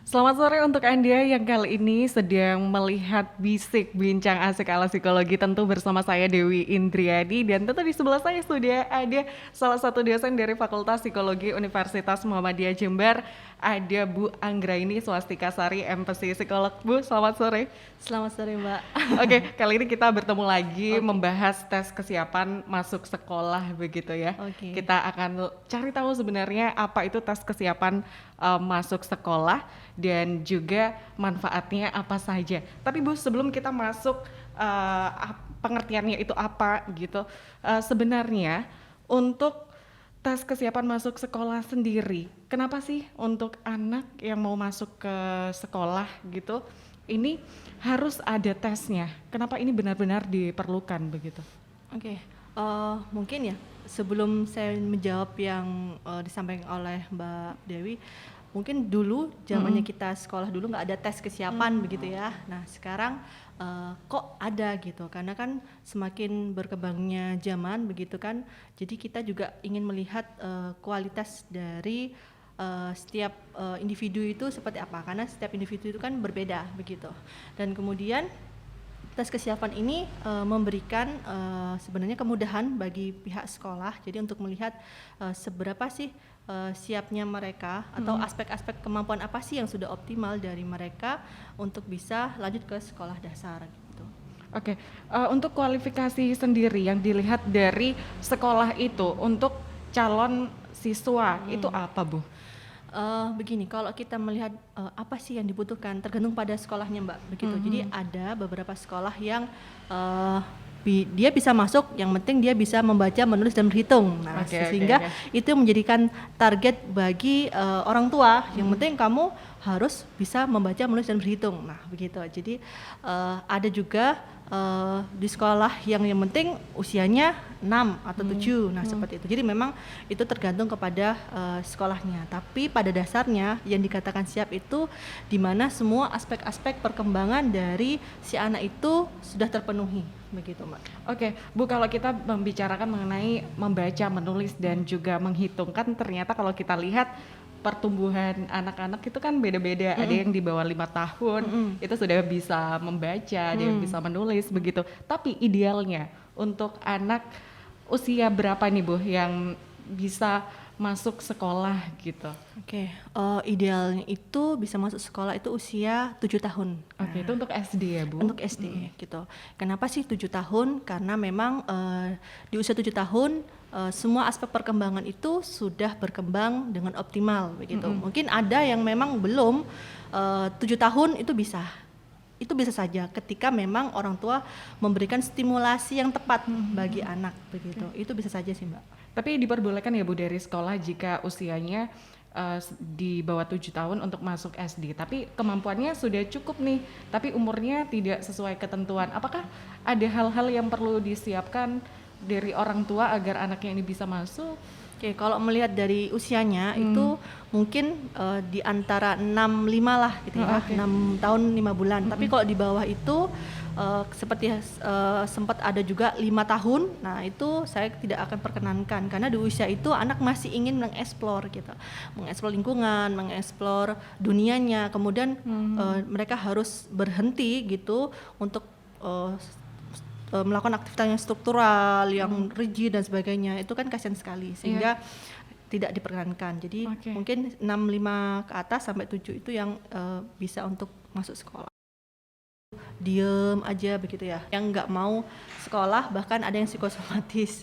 Selamat sore untuk Anda yang kali ini sedang melihat Bisik Bincang Asik ala Psikologi, tentu bersama saya Dewi Indriani, dan tentu di sebelah saya sudah ada salah satu dosen dari Fakultas Psikologi Universitas Muhammadiyah Jember, ada Bu Anggraini Swastika Sari, MPSI Psikolog. Bu, selamat sore. Selamat sore, Mbak. Oke, kali ini kita bertemu lagi Oke, membahas tes kesiapan masuk sekolah begitu ya. oke. Kita akan cari tahu sebenarnya apa itu tes kesiapan masuk sekolah dan juga manfaatnya apa saja. Tapi Bu, sebelum kita masuk pengertiannya itu apa gitu, sebenarnya untuk tes kesiapan masuk sekolah sendiri, kenapa sih untuk anak yang mau masuk ke sekolah gitu, ini harus ada tesnya? Kenapa ini benar-benar diperlukan begitu? Oke, mungkin ya sebelum saya menjawab yang disampaikan oleh Mbak Dewi, mungkin dulu zamannya kita sekolah dulu nggak ada tes kesiapan begitu ya. Nah sekarang kok ada gitu, karena kan semakin berkembangnya zaman begitu kan, jadi kita juga ingin melihat kualitas dari setiap individu itu seperti apa, karena setiap individu itu kan berbeda begitu. Dan kemudian tes kesiapan ini memberikan sebenarnya kemudahan bagi pihak sekolah, jadi untuk melihat seberapa sih siapnya mereka atau aspek-aspek kemampuan apa sih yang sudah optimal dari mereka untuk bisa lanjut ke sekolah dasar gitu. Oke, untuk kualifikasi sendiri yang dilihat dari sekolah itu untuk calon siswa itu apa, Bu? Begini, kalau kita melihat apa sih yang dibutuhkan tergantung pada sekolahnya, Mbak, begitu. Jadi ada beberapa sekolah yang dia bisa masuk, yang penting dia bisa membaca, menulis dan berhitung. Nah, Oke, oke, sehingga oke. itu menjadikan target bagi orang tua. Yang penting kamu harus bisa membaca, menulis dan berhitung. Nah, begitu. Jadi ada juga di sekolah yang penting usianya 6 atau 7. Nah, seperti itu. Jadi memang itu tergantung kepada sekolahnya. Tapi pada dasarnya yang dikatakan siap itu di mana semua aspek-aspek perkembangan dari si anak itu sudah terpenuhi. Begitu, Mbak. Oke, Bu, kalau kita membicarakan mengenai membaca, menulis dan juga menghitung, kan ternyata kalau kita lihat pertumbuhan anak-anak itu kan beda-beda. Ada yang di bawah 5 tahun itu sudah bisa membaca, ada yang bisa menulis begitu. Tapi idealnya untuk anak usia berapa nih, Bu, yang bisa masuk sekolah gitu? Oke, idealnya itu bisa masuk sekolah itu usia 7 tahun. Oke, itu untuk SD ya, Bu? Untuk SD gitu. Kenapa sih 7 tahun? Karena memang di usia 7 tahun semua aspek perkembangan itu sudah berkembang dengan optimal begitu. Mungkin ada yang memang belum 7 tahun itu bisa. Itu bisa saja ketika memang orang tua memberikan stimulasi yang tepat bagi anak begitu. Itu bisa saja sih, Mbak. Tapi diperbolehkan ya, Bu, dari sekolah jika usianya di bawah 7 tahun untuk masuk SD, tapi kemampuannya sudah cukup nih, tapi umurnya tidak sesuai ketentuan. Apakah ada hal-hal yang perlu disiapkan dari orang tua agar anaknya ini bisa masuk? Oke, kalau melihat dari usianya itu mungkin di antara 65 lah gitu Oh, ya, oke. 6 tahun 5 bulan. Tapi kalau di bawah itu seperti sempat ada juga 5 tahun. Nah, itu saya tidak akan perkenankan karena di usia itu anak masih ingin mengeksplor gitu. Mengeksplor lingkungan, mengeksplor dunianya. Kemudian mereka harus berhenti gitu untuk melakukan aktivitas yang struktural, yang rigid dan sebagainya, itu kan kasihan sekali sehingga tidak diperkenankan. Jadi Oke. mungkin 65 ke atas sampai 7 itu yang bisa untuk masuk sekolah. Diem aja begitu ya, yang nggak mau sekolah, bahkan ada yang psikosomatis.